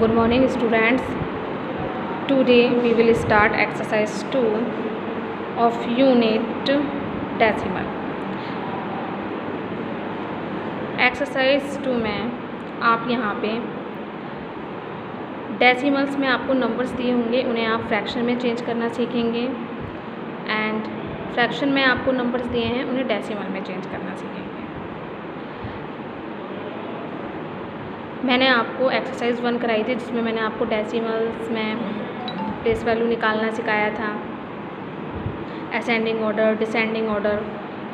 Good morning students. Today we will start exercise 2 of unit decimal. Exercise 2 में आप यहाँ पे डेसिमल्स में आपको नंबर्स दिए होंगे, उन्हें आप फ्रैक्शन में चेंज करना सीखेंगे एंड फ्रैक्शन में आपको नंबर्स दिए हैं उन्हें डेसिमल में चेंज करना सीखेंगे। मैंने आपको एक्सरसाइज 1 कराई थी जिसमें मैंने आपको डेसिमल्स में प्लेस वैल्यू निकालना सिखाया था, असेंडिंग ऑर्डर, डिसेंडिंग ऑर्डर।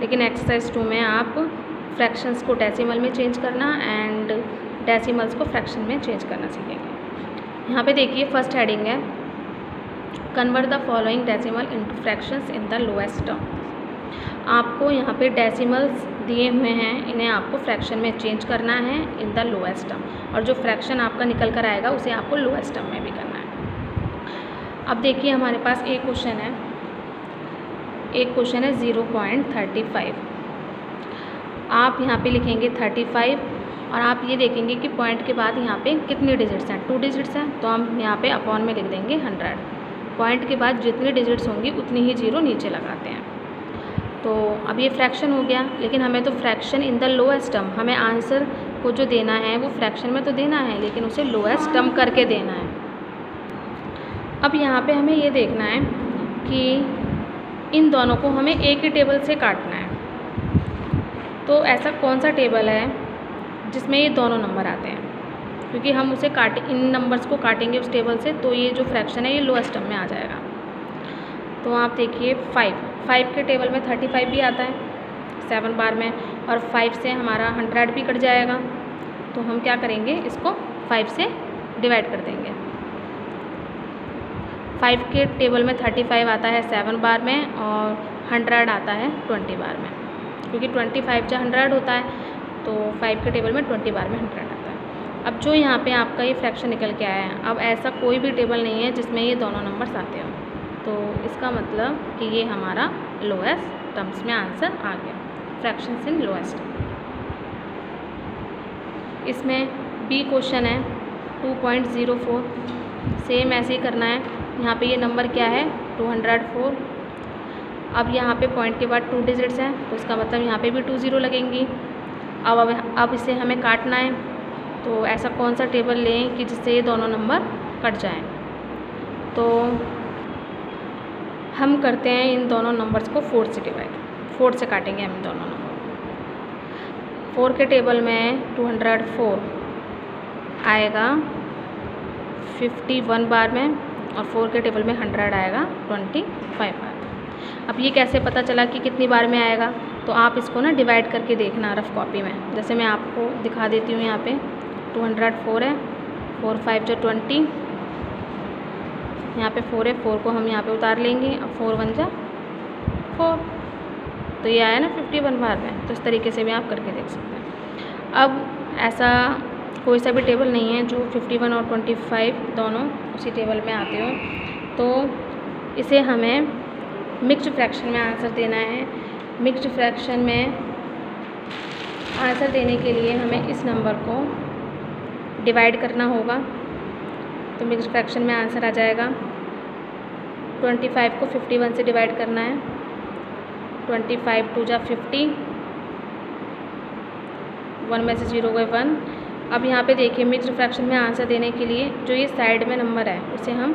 लेकिन एक्सरसाइज 2 में आप फ्रैक्शंस को डेसिमल में चेंज करना एंड डेसिमल्स को फ्रैक्शन में चेंज करना सीखेंगे। यहाँ पे देखिए फर्स्ट हेडिंग है convert the following decimal into fractions in the lowest term. आपको यहाँ पे डेसिमल्स दिए हुए हैं, इन्हें आपको फ्रैक्शन में चेंज करना है इन द लोएस्ट टर्म, और जो फ्रैक्शन आपका निकल कर आएगा उसे आपको लोएस्ट टर्म में भी करना है। अब देखिए हमारे पास एक क्वेश्चन है 0.35। आप यहाँ पे लिखेंगे 35 और आप ये देखेंगे कि पॉइंट के बाद यहाँ पे कितने डिजिट्स हैं, 2 डिजिट्स हैं, तो हम यहाँ पे अपॉन में लिख देंगे 100। पॉइंट के बाद जितनी डिजिट्स होंगी उतनी ही जीरो नीचे लगाते हैं। तो अब ये फ्रैक्शन हो गया, लेकिन हमें तो fraction in the lowest term, हमें आंसर को जो देना है वो फ्रैक्शन में तो देना है लेकिन उसे लोएस्ट टर्म करके देना है। अब यहाँ पे हमें ये देखना है कि इन दोनों को हमें एक ही टेबल से काटना है। तो ऐसा कौन सा टेबल है जिसमें ये दोनों नंबर आते हैं, क्योंकि हम उसे इन नंबर्स को काटेंगे उस टेबल से, तो ये जो फ्रैक्शन है ये लोएस्ट टर्म में आ जाएगा। तो आप देखिए 5 के टेबल में 35 भी आता है 7 बार में, और 5 से हमारा 100 भी कट जाएगा। तो हम क्या करेंगे, इसको 5 से डिवाइड कर देंगे। 5 के टेबल में 35 आता है 7 बार में और 100 आता है 20 बार में, क्योंकि 25 जब 100 होता है तो 5 के टेबल में 20 बार में 100 आता है। अब जो यहाँ पे आपका ये फ्रैक्शन निकल के आया है, अब ऐसा कोई भी टेबल नहीं है जिसमें ये दोनों नंबर्स आते हो, तो इसका मतलब कि ये हमारा लोएस्ट टर्म्स में आंसर आ गया, फ्रैक्शंस इन लोएस्ट टर्म। इसमें बी क्वेश्चन है 2.04, सेम ऐसे ही करना है। यहाँ पे ये नंबर क्या है 204। अब यहाँ पे पॉइंट के बाद 2 डिजिट्स हैं, तो इसका मतलब यहाँ पे भी 2 0 लगेंगी। अब इसे हमें काटना है, तो ऐसा कौन सा टेबल लें कि जिससे ये दोनों नंबर कट जाएं। तो हम करते हैं इन दोनों नंबर्स को 4 से डिवाइड, 4 से काटेंगे हम दोनों नंबर। 4 के टेबल में 204 आएगा 51 बार में, और 4 के टेबल में 100 आएगा 25 बार। अब ये कैसे पता चला कि कितनी बार में आएगा, तो आप इसको ना डिवाइड करके देखना रफ कॉपी में। जैसे मैं आपको दिखा देती हूँ, यहाँ पे 204 है, 4 5 जो 20, यहाँ पे 4 है, 4 को हम यहाँ पे उतार लेंगे, अब 4 1 जा 4, तो ये आया ना 51 बार में। तो इस तरीके से भी आप करके देख सकते हैं। अब ऐसा कोई सा भी टेबल नहीं है जो 51 और 25 दोनों उसी टेबल में आते हो, तो इसे हमें मिक्स्ड फ्रैक्शन में आंसर देना है। मिक्स्ड फ्रैक्शन में आंसर देने के लिए हमें इस नंबर को डिवाइड करना होगा, तो मिक्स्ड फ्रैक्शन में आंसर आ जाएगा। 25 को 51 से डिवाइड करना है, 25 2 जा 50, 1 में से 0 गए 1। अब यहाँ पे देखिए मिक्स्ड फ्रैक्शन में आंसर देने के लिए जो ये साइड में नंबर है उसे हम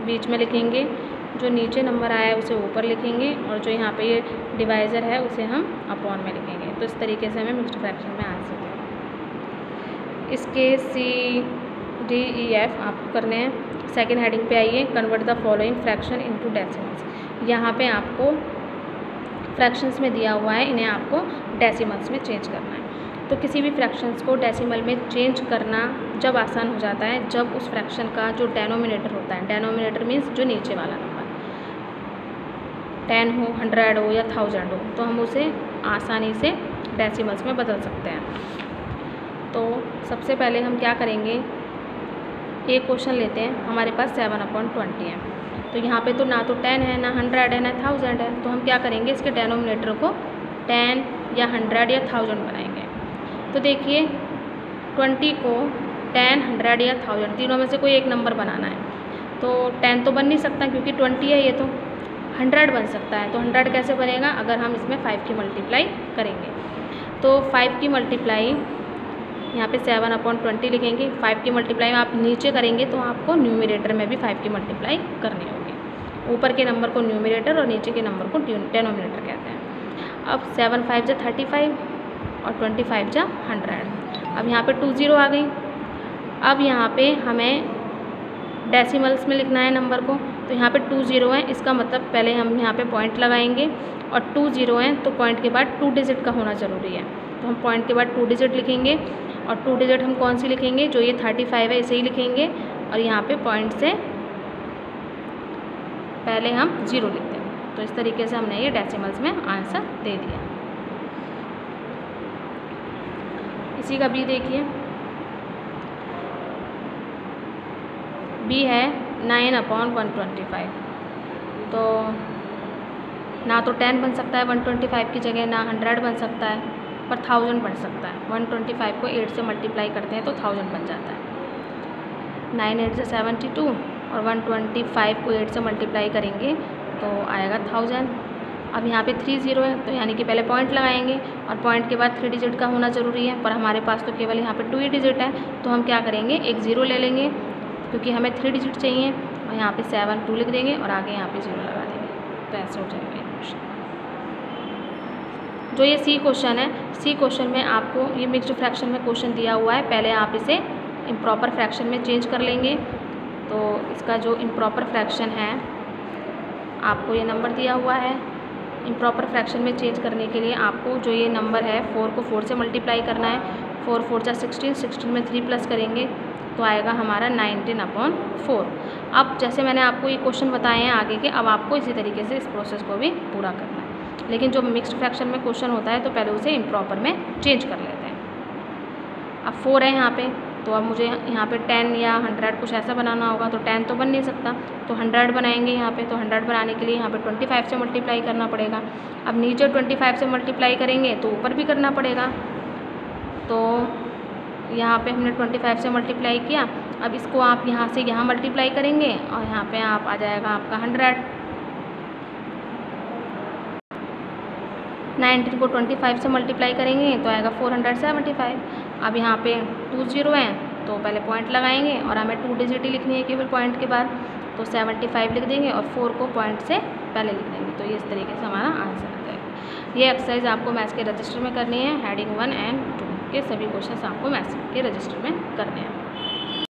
बीच में लिखेंगे, जो नीचे नंबर आया है उसे ऊपर लिखेंगे, और जो यहाँ पे ये डिवाइज़र है उसे हम अपॉन में लिखेंगे। तो इस तरीके से हमें मिक्स्ड फ्रैक्शन में आंसर देंगे। इसके C-D-E-F आपको करने हैं। सेकेंड हेडिंग पे आइए, convert the following fraction into decimals. यहाँ पे आपको फ्रैक्शंस में दिया हुआ है, इन्हें आपको डेसिमल्स में चेंज करना है। तो किसी भी फ्रैक्शंस को डेसिमल में चेंज करना जब आसान हो जाता है जब उस फ्रैक्शन का जो डेनोमिनेटर होता है, डेनोमिनेटर मीन्स जो नीचे वाला नंबर 10 हो, 100 हो या 1000 हो, तो हम उसे आसानी से डेसिमल्स में बदल सकते हैं। तो सबसे पहले हम क्या करेंगे, एक क्वेश्चन लेते हैं। हमारे पास 7/20 है, तो यहाँ पे तो ना तो 10 है, ना 100 है, ना 1000 है, तो हम क्या करेंगे, इसके डेनोमिनेटर को 10 या 100 या 1000 बनाएंगे। तो देखिए 20 को 10, 100 या 1000 तीनों में से कोई एक नंबर बनाना है। तो 10 तो बन नहीं सकता क्योंकि 20 है ये, तो 100 बन सकता है। तो 100 कैसे बनेगा, अगर हम इसमें 5 की मल्टीप्लाई करेंगे। तो 5 की मल्टीप्लाई यहाँ पे 7/20 लिखेंगे। 5 की मल्टीप्लाई में आप नीचे करेंगे तो आपको न्यूमरेटर में भी 5 की मल्टीप्लाई करनी होगी। ऊपर के नंबर को न्यूमरेटर और नीचे के नंबर को डेनोमिनेटर कहते हैं। अब 7 5 जा 35 और 25 जा 100। अब यहाँ पे 2 0 आ गई। अब यहाँ पे हमें डेसिमल्स में लिखना है नंबर को, तो यहाँ पे 2 0 है, इसका मतलब पहले हम यहाँ पे पॉइंट लगाएंगे और 2 0 है तो पॉइंट के बाद 2 डिजिट का होना ज़रूरी है। तो हम पॉइंट के बाद 2 डिजिट लिखेंगे और 2 डिजिट हम कौन सी लिखेंगे, जो ये 35 है इसे ही लिखेंगे और यहाँ पे पॉइंट से पहले हम 0 लिख देंगे। तो इस तरीके से हमने ये डेसिमल्स में आंसर दे दिया। इसी का बी देखिए, बी है 9/125। तो ना तो 10 बन सकता है 125 की जगह, ना 100 बन सकता है, पर 1000 बन सकता है। 125 को 8 से मल्टीप्लाई करते हैं तो 1000 बन जाता है। 9 8 से 72 और 125 को 8 से मल्टीप्लाई करेंगे तो आएगा 1000। अब यहाँ पे 3 0 है तो यानी कि पहले पॉइंट लगाएंगे और पॉइंट के बाद 3 डिजिट का होना ज़रूरी है, पर हमारे पास तो केवल यहाँ पे 2 ही डिजिट है। तो हम क्या करेंगे, एक 0 ले लेंगे क्योंकि हमें 3 डिजिट चाहिए और यहाँ पे 7 2 लिख देंगे और आगे यहाँ पे 0 लगा देंगे। तो ऐसे हो जाएगा ये क्वेश्चन। जो ये सी क्वेश्चन है, सी क्वेश्चन में आपको ये मिक्स्ड फ्रैक्शन में क्वेश्चन दिया हुआ है। पहले आप इसे इम्प्रॉपर फ्रैक्शन में चेंज कर लेंगे। तो इसका जो इम्प्रॉपर फ्रैक्शन है, आपको ये नंबर दिया हुआ है। इम्प्रॉपर फ्रैक्शन में चेंज करने के लिए आपको जो ये नंबर है 4 को 4 से मल्टीप्लाई करना है। 4 4 जा 16, 16 में 3 प्लस करेंगे तो आएगा हमारा 19/4। अब जैसे मैंने आपको ये क्वेश्चन बताए हैं आगे के, अब आपको इसी तरीके से इस प्रोसेस को भी पूरा करना है। लेकिन जो मिक्स्ड फ्रैक्शन में क्वेश्चन होता है तो पहले उसे इम्प्रॉपर में चेंज कर लेते हैं। अब 4 है यहाँ पे, तो अब मुझे यहाँ पे 10 या 100 कुछ ऐसा बनाना होगा। तो 10 तो बन नहीं सकता, तो 100 बनाएंगे यहाँ पे। तो 100 बनाने के लिए यहाँ पे 25 से मल्टीप्लाई करना पड़ेगा। अब नीचे 25 से मल्टीप्लाई करेंगे तो ऊपर भी करना पड़ेगा। तो यहाँ पे हमने 25 से मल्टीप्लाई किया। अब इसको आप यहाँ से यहाँ मल्टीप्लाई करेंगे और यहाँ पे आप आ जाएगा आपका 100। 19 को 25 से मल्टीप्लाई करेंगे तो आएगा 475। अब यहाँ पे 2 0 हैं तो पहले पॉइंट लगाएंगे और हमें 2 डिजिट ही लिखनी है केवल पॉइंट के बाद। तो 75 लिख देंगे और 4 को पॉइंट से पहले लिख देंगे। तो ये इस तरीके से हमारा आंसर आ जाएगा। ये एक्सरसाइज आपको मैथ्स के रजिस्टर में करनी है। हेडिंग 1 एंड 2 के सभी क्वेश्चन आपको मैथ्स के रजिस्टर में करने हैं।